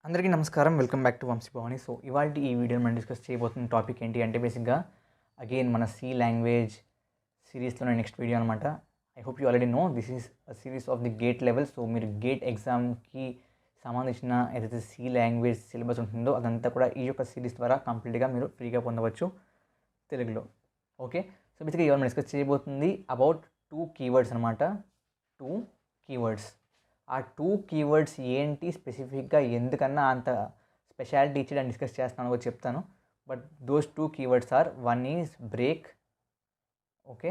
అందరికీ నమస్కారం. Welcome back to Vamshi Bhavani. So ఇవాల్టి ఈ వీడియోని మనం డిస్కస్ చేయబోతున్న టాపిక్ ఏంటి అంటే బేసిక్గా అగైన్ మన సి లాంగ్వేజ్ సిరీస్లోనే నెక్స్ట్ వీడియో అనమాట. I hope you already know this is a series of the GATE level. So మీరు గేట్ ఎగ్జామ్కి సంబంధించిన ఏదైతే సి లాంగ్వేజ్ సిలబస్ ఉంటుందో అదంతా కూడా ఈ యొక్క సిరీస్ ద్వారా కంప్లీట్గా మీరు ఫ్రీగా పొందవచ్చు తెలుగులో. ఓకే, సో బేసిక్గా ఇవాళ మనం డిస్కస్ చేయబోతుంది అబౌట్ 2 కీవర్డ్స్ అనమాట. 2 కీవర్డ్స్. ఆ 2 కీవర్డ్స్ ఏంటి, స్పెసిఫిక్గా ఎందుకన్నా అంత స్పెషాలిటీ ఇచ్చి దాన్ని డిస్కస్ చేస్తాను కూడా చెప్తాను. But those 2 keywords are, one is break, okay,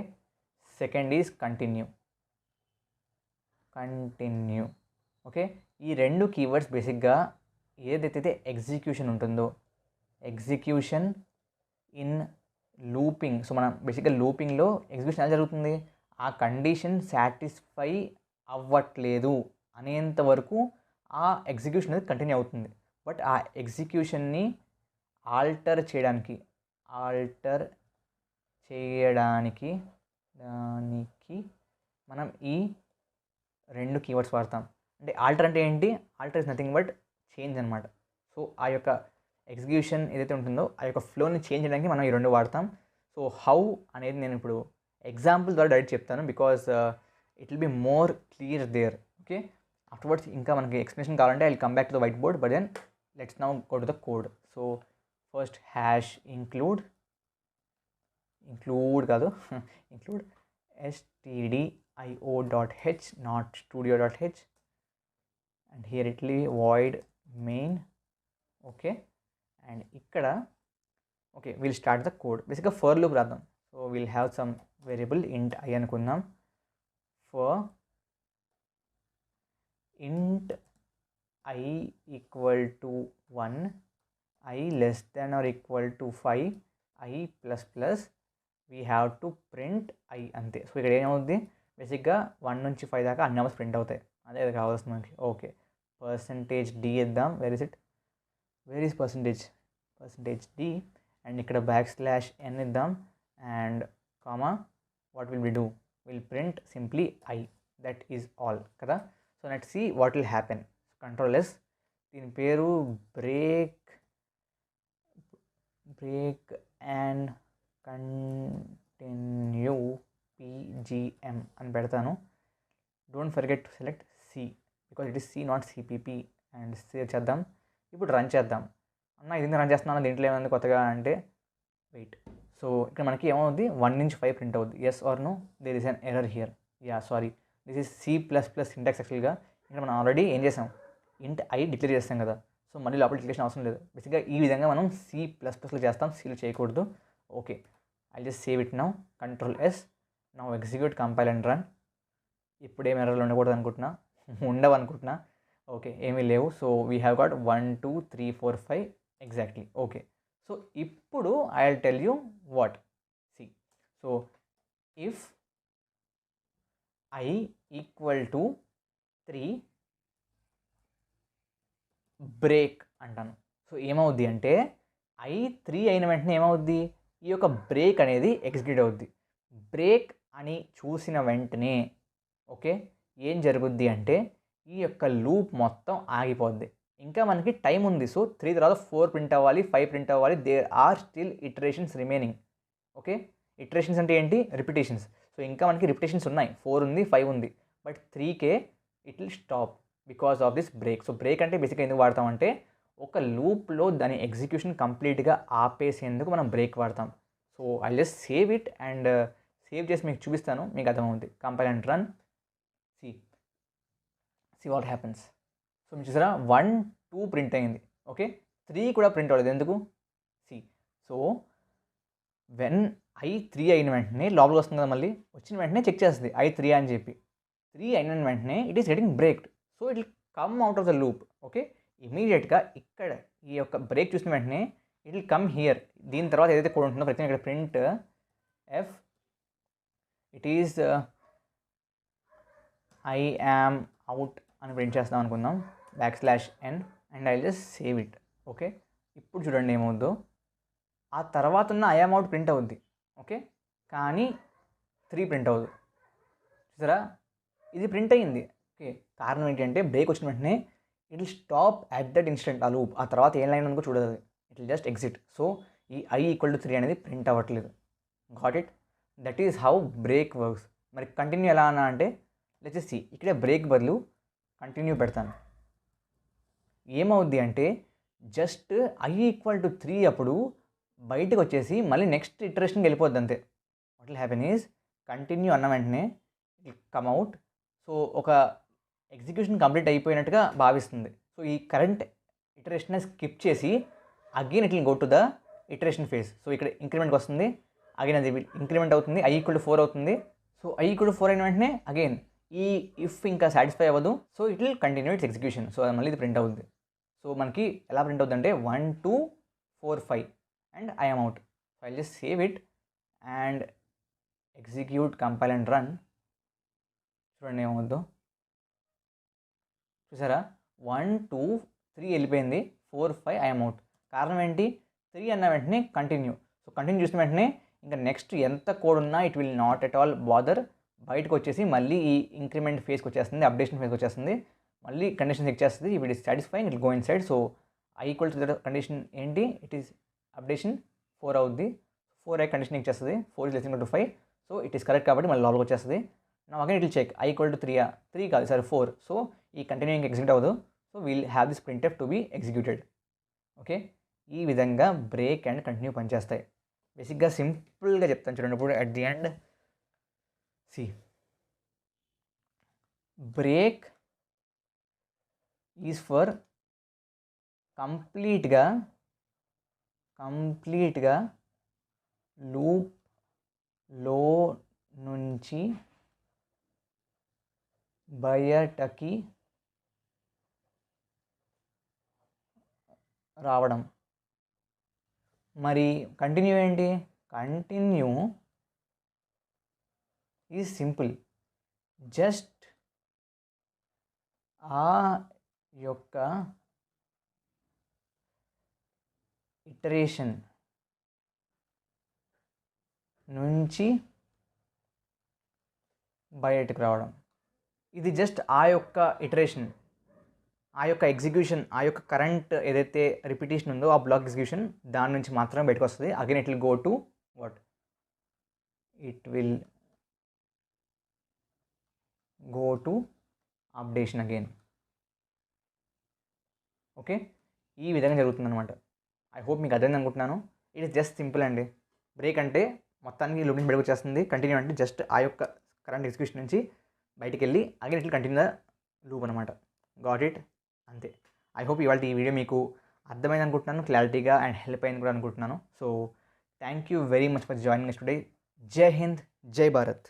second is continue. Okay, ఈ 2 కీవర్డ్స్ బేసిక్గా ఏదైతే ఎగ్జిక్యూషన్ ఉంటుందో, ఎగ్జిక్యూషన్ ఇన్ లూపింగ్. సో మనం బేసిక్గా లూపింగ్లో ఎగ్జిక్యూషన్ ఎలా జరుగుతుంది, ఆ కండిషన్ సాటిస్ఫై అవ్వట్లేదు అనేంత వరకు ఆ ఎగ్జిక్యూషన్ అనేది కంటిన్యూ అవుతుంది. బట్ ఆ ఎగ్జిక్యూషన్ని ఆల్టర్ చేయడానికి మనం ఈ 2 కీవర్డ్స్ వాడతాం. అంటే ఆల్టర్ అంటే ఏంటి, alter is nothing but change అనమాట. సో ఆ యొక్క ఎగ్జిక్యూషన్ ఏదైతే ఉంటుందో ఆ యొక్క ఫ్లోని చేంజ్ చేయడానికి మనం ఈ 2 వాడతాం. సో హౌ అనేది నేను ఇప్పుడు ఎగ్జాంపుల్ ద్వారా డైరెక్ట్ చెప్తాను, because it will be more clear there. Okay, afterwards ఇంకా మనకి ఎక్స్ప్లెనేషన్ కావాలంటే I will come back to the white board, but then let's now go to the code. So first hash include కాదు include stdio.h not studio.h and here it will be void main. Okay, and ఇక్కడ okay will start the code. బేసిక్గా for loop రాద్దాం. So will have some variable int I అనుకుందాం. For int I equal to 1, I less than or equal to 5, I plus plus, we have to print I అంతే. So ఇక్కడ ఏమవుతుంది, బేసిక్గా 1 నుంచి 5 దాకా అన్ని నెంబర్స్ ప్రింట్ అవుతాయి. అదే అది కావాల్సింది మనకి. ఓకే, %d ఇద్దాం. వేర్ ఈజ్ %d, అండ్ ఇక్కడ /n ఇద్దాం, and comma what will we do, will print simply I, that is all కదా. So let's see what will happen. Control S, దీని పేరు బ్రేక్ అండ్ కంటిన్యూ PGM అని పెడతాను. Don't forget to select C because it is C not CPP. And save చేద్దాం. ఇప్పుడు run చేద్దాం. అన్న ఇది రన్ చేస్తున్నాను, దీంట్లో ఏమైంది కొత్తగా అంటే వెయిట్. సో ఇక్కడ మనకి ఏమవుద్ది, 1 నుంచి 5 ప్రింట్ అవుద్ది. Yes or no, there is an error here. Sorry, this is C++ syntax. యాక్చువల్గా ఇక్కడ మనం ఆల్రెడీ ఏం చేసాం, int I డిక్లేర్ చేస్తాం కదా. సో మళ్ళీ లోపల డిక్లేషన్ అవసరం లేదు. బేసిక్గా ఈ విధంగా మనం C++లో చేస్తాం, Cలో చేయకూడదు. Okay, I just save it now. Control yes, now execute, compile and run. ఇప్పుడు ఏం ఎర్రర్లు ఉండకూడదు అనుకుంటున్నా, ఉండవు అనుకుంటున్నా. ఓకే, ఏమీ లేవు. So we have got 1 2 3 4 5 exactly. Okay, so ఇప్పుడు I will tell you what. See, so if I equal to 3 break అంటాను. సో ఏమవుద్ది అంటే I 3 అయిన వెంటనే ఏమవుద్ది, ఈ యొక్క బ్రేక్ అనేది ఎగ్జిక్యూట్ అవుద్ది. బ్రేక్ అని చూసిన వెంటనే ఓకే ఏం జరుగుద్ది అంటే ఈ యొక్క లూప్ మొత్తం ఆగిపోద్ది. ఇంకా మనకి టైం ఉంది. సో 3 తర్వాత 4 ప్రింట్ అవ్వాలి, 5 ప్రింట్ అవ్వాలి. There are still iterations remaining. Okay, iterations అంటే ఏంటి, రిపిటేషన్స్. సో ఇంకా మనకి రిపిటేషన్స్ ఉన్నాయి. 4 ఉంది, 5 ఉంది, బట్ 3కే it will stop because of this break. So break అంటే బేసిక్గా ఎందుకు వాడతామంటే ఒక లూప్లో దాని ఎగ్జిక్యూషన్ కంప్లీట్గా ఆపేసేందుకు మనం బ్రేక్ వాడతాం. So I just save it and save చేసి మీకు చూపిస్తాను, మీకు అర్థమవుతుంది. Compile and run. See what happens. So మీరు చూసారా, 1 2 ప్రింట్ అయింది. ఓకే, 3 కూడా ప్రింట్ అవ్వలేదు. ఎందుకు, సి. సో వెన్ I 3 అయిన వెంటనే లోపల వస్తుంది కదా, మళ్ళీ వచ్చిన వెంటనే చెక్ చేస్తుంది I 3 అని చెప్పి. 3 అయిన వెంటనే it is getting breaked. So it will come out of the loop. Okay, ఇమీడియట్గా ఇక్కడ ఈ యొక్క బ్రేక్ చూసిన వెంటనే ఇట్ విల్ కమ్ హియర్. దీని తర్వాత ఏదైతే కోడ్ ఉంటుందో ప్రతి ఇక్కడ print F, it is I am out అని ప్రింట్ చేస్తాం అనుకుందాం, /n, and I just save it. Okay, ఇప్పుడు చూడండి ఏమవుద్దో. ఆ తర్వాత ఉన్న I am out ప్రింట్ అవుద్ది. ఓకే, కానీ 3 ప్రింట్ అవ్వదు. చూసారా, ఇది ప్రింట్ అయ్యింది. ఓకే, కారణం ఏంటంటే బ్రేక్ వచ్చిన వెంటనే it will stop at that instant ఆ లూప్. ఆ తర్వాత ఏం లైన్ ఉందో చూడదు, it will just exit. So ఈ I = 3 అనేది ప్రింట్ అవ్వట్లేదు. Got it? That is how break works. మరి కంటిన్యూ ఎలా అన్నా అంటే లెట్స్ సీ, ఇక్కడే బ్రేక్ బదులు కంటిన్యూ పెడతాను. ఏమవుద్ది అంటే జస్ట్ I = 3 అప్పుడు బయటకు వచ్చేసి మళ్ళీ నెక్స్ట్ ఇటరేషన్కి వెళ్ళిపోద్ది అంతే. What will happen is continue అన్న వెంటనే ఇట్ కమ్ అవుట్. సో ఒక ఎగ్జిక్యూషన్ కంప్లీట్ అయిపోయినట్టుగా భావిస్తుంది. సో ఈ కరెంట్ ఇటరేషన్ స్కిప్ చేసి again it will go to the iteration phase. So ఇక్కడ ఇంక్రిమెంట్కి వస్తుంది, అగైన్ అది ఇంక్రిమెంట్ అవుతుంది, I = 4 అవుతుంది. సో I = 4 అయిన వెంటనే అగైన్ ఈ ఇఫ్ ఇంకా సాటిస్ఫై అవ్వదు, so it will continue it's execution. So అది మళ్ళీ ఇది ప్రింట్ అవుతుంది. సో మనకి ఎలా ప్రింట్ అవుతుంది అంటే 1 2 4 5 and I am out. So I just save it and execute, compile and run. చూడండి ఏమవుద్దో. చూసారా, 1 2 3 వెళ్ళిపోయింది, 4 5 I am out. కారణం ఏంటి? 3 అన్న వెంటనే కంటిన్యూ. సో కంటిన్యూ చేసిన వెంటనే ఇంకా నెక్స్ట్ ఎంత కోడ్ ఉన్నా it will not at all bother. బయటకు వచ్చేసి మళ్ళీ ఈ ఇంక్రిమెంట్ ఫేజ్కి వచ్చేస్తుంది, అప్డేషన్ ఫేజ్కి వచ్చేస్తుంది, మళ్ళీ కండిషన్ చెక్ చేస్తుంది. If it is satisfying it go in side. So I = condition ఏంటి? ఇట్ ఈస్ అప్డేషన్ 4 అవుద్ది. 4 కండిషన్ చెక్ చేస్తుంది, 4 = 5. సో ఇట్ ఈస్ కరెక్ట్ కాబట్టి మళ్ళీ లోపలికి వచ్చేస్తుంది. నా again it will check I = 3 3 కాదు సార్ 4. సో ఈ కంటిన్యూయింగ్ ఎగ్జిక్యూట్ అవ్వదు. So will have this printf to be executed. Okay, ఈ విధంగా బ్రేక్ అండ్ కంటిన్యూ పనిచేస్తాయి. బేసిక్గా సింపుల్గా చెప్తాను చూడండి. ఇప్పుడు at the end C break is for కంప్లీట్గా లూప్లో నుంచి బయటకి రావడం. మరి కంటిన్యూ ఏంటి? కంటిన్యూ ఈజ్ సింపుల్, జస్ట్ ఆ యొక్క ఇటరేషన్ నుంచి బయటకు రావడం. ఇది జస్ట్ ఆ యొక్క ఇటరేషన్, ఆ యొక్క ఎగ్జిక్యూషన్, ఆ యొక్క కరెంట్ ఏదైతే రిపిటేషన్ ఉందో ఆ బ్లాక్ ఎగ్జిక్యూషన్ దాని నుంచి మాత్రమే బయటకు వస్తుంది. Again it will go to what? It will go to updation again. Okay, ఈ విధంగా జరుగుతుంది అనమాట. ఐ హోప్ మీకు అర్థమైంది అనుకుంటున్నాను. ఇట్ ఈస్ జస్ట్ సింపుల్ అండి. బ్రేక్ అంటే మొత్తానికి లూప్ నుంచి బయటకు వచ్చేస్తుంది, కంటిన్యూ అంటే జస్ట్ ఆ యొక్క కరెంట్ ఎగ్జిక్యూషన్ నుంచి బయటికి వెళ్ళి again it will continue the loop అనమాట. Got it? అంతే. ఐ హోప్ ఇవాళ ఈ వీడియో మీకు అర్థమైంది అనుకుంటున్నాను, క్లారిటీగా అండ్ హెల్ప్ అయింది కూడా అనుకుంటున్నాను. So thank you very much for joining us today. జై హింద్, జై భారత్.